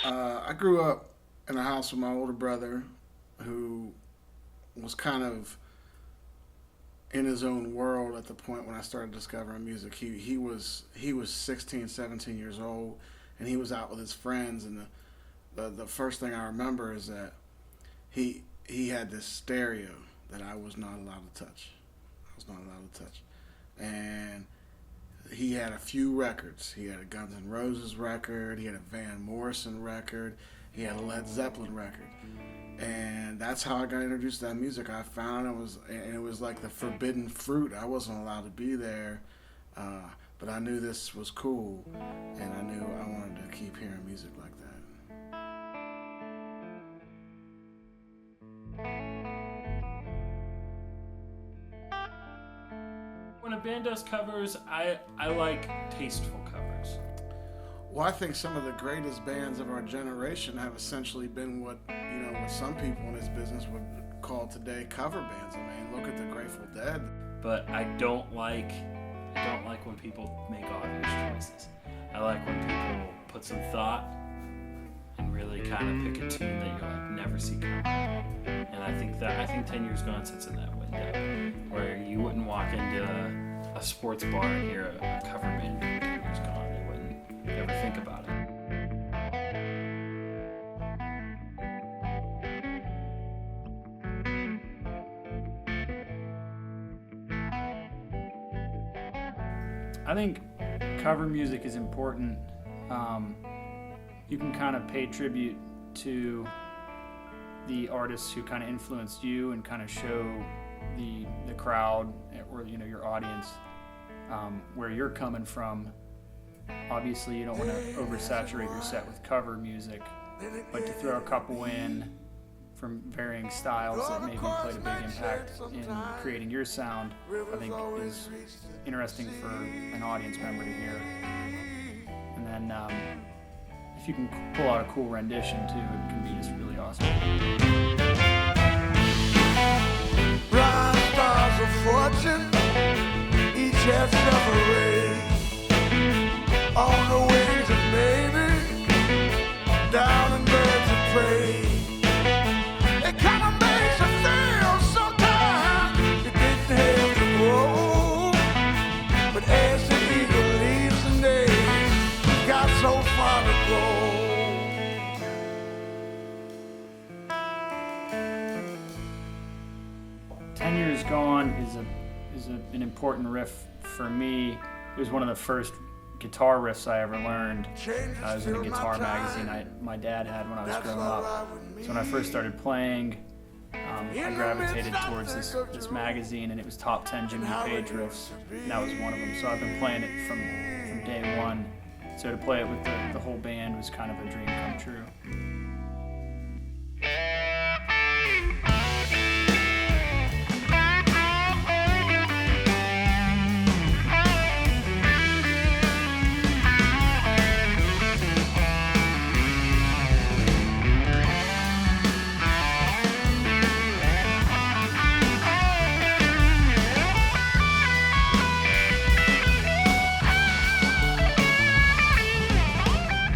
I grew up in a house with my older brother who was kind of in his own world at the point when I started discovering music. He was 16, 17 years old, and he was out with his friends. And the first thing I remember is that he had this stereo that I was not allowed to touch. I was not allowed to touch, and he had a few records. He had a Guns N' Roses record. He had a Van Morrison record. He had a Led Zepplin record. And that's how I got introduced to that music. I found it was like the forbidden fruit. I wasn't allowed to be there, but I knew this was cool, and I knew I wanted to keep hearing music like that. When a band does covers, I like tasteful covers. Well, I think some of the greatest bands of our generation have essentially been what some people in this business would call today cover bands. I mean, look at the Grateful Dead. But I don't like when people make obvious choices. I like when people put some thought and really kind of pick a tune that you're like never see coming. And I think 10 Years Gone sits in that window where you wouldn't walk into a sports bar and hear a cover band doing 10 Years Gone. You wouldn't ever think about it. I think cover music is important. You can kind of pay tribute to the artists who kind of influenced you and kind of show the crowd or your audience where you're coming from. Obviously, you don't want to oversaturate your set with cover music, but to throw a couple in from varying styles that maybe played a big impact in creating your sound, I think is interesting for an audience member to hear. And then if you can pull out a cool rendition too, it can be just really awesome. Bright stars of fortune, each has separate. On the wings of maybe, down in birds of prey. It kind of makes you feel sometimes you didn't have to grow. But as the eagle leaves the nest, you got so far to go. 10 Years Gone is an important riff for me. It was one of the first guitar riffs I ever learned. I was in a guitar magazine my dad had when I was growing up. So when I first started playing, I gravitated towards this magazine, and it was top 10 Jimmy Page riffs, and that was one of them. So I've been playing it from day one. So to play it with the whole band was kind of a dream come true.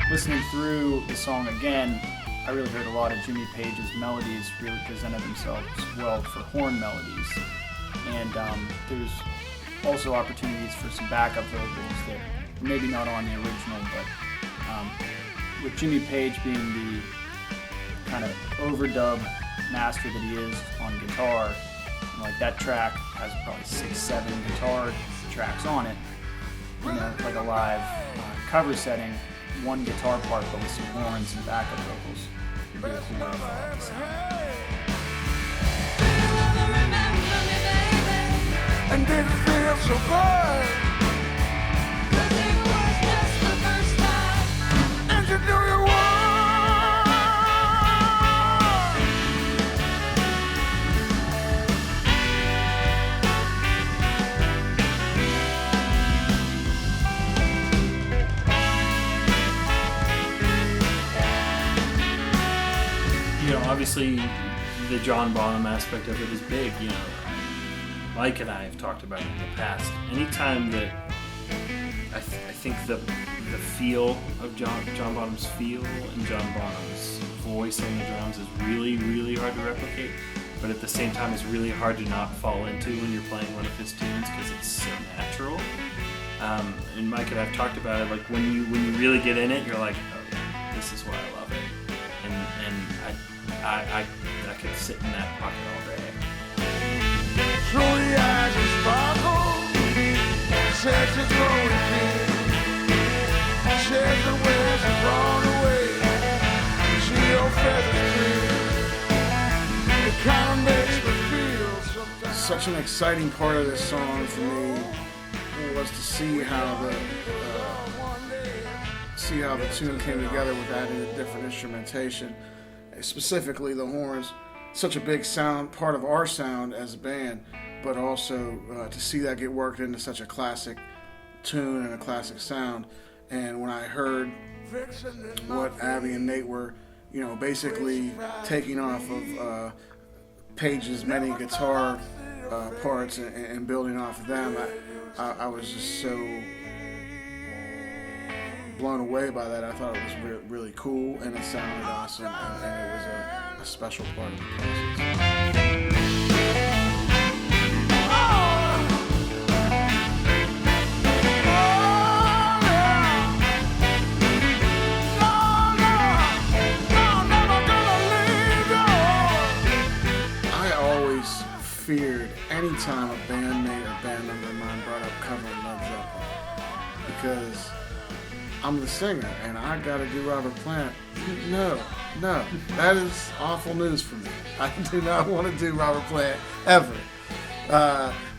Listening through the song again, I really heard a lot of Jimmy Page's melodies really presented themselves well for horn melodies. And there's also opportunities for some backup vocals that maybe not on the original, but with Jimmy Page being the kind of overdub master that he is on guitar, like that track has probably 6-7 guitar tracks on it, like a live cover setting. One guitar part but with some horns and backup vocals. It'd be a cool way to follow the sound. And did it feel so good? 'Cause it was just the first time. And you knew you were. Obviously, the John Bonham aspect of it is big. Mike and I have talked about it in the past. Anytime that I think the the feel of John Bonham's feel and John Bonham's voice on the drums is really, really hard to replicate. But at the same time, it's really hard to not fall into when you're playing one of his tunes because it's so natural. And Mike and I've talked about it. Like when you really get in it, you're like, oh yeah, this is why I love it. And I could sit in that pocket all day. Through the eyes and sparkle, says it's growing thin. Says the winds are blown away. See your feathers clear. It kind of makes me feel sometimes. Such an exciting part of this song for me was to see how the tune came together with adding a different instrumentation, specifically the horns. Such a big sound, part of our sound as a band, but also to see that get worked into such a classic tune and a classic sound. And when I heard what Abby and Nate were, basically taking off of Page's many guitar parts and building off of them, I was just so blown away by that. I thought it was really cool, and it sounded awesome, and it was a special part of the process. Feared anytime a bandmate or band member of mine brought up covering Led Zeppelin, because I'm the singer and I gotta do Robert Plant. No, that is awful news for me. I do not want to do Robert Plant ever,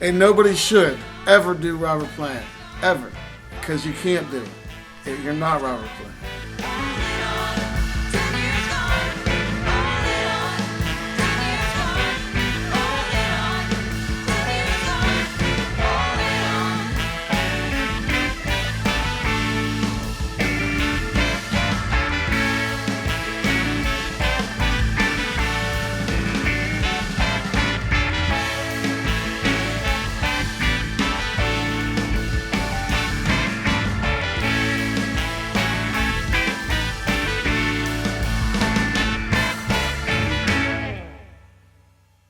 and nobody should ever do Robert Plant ever, because you can't do it. You're not Robert Plant.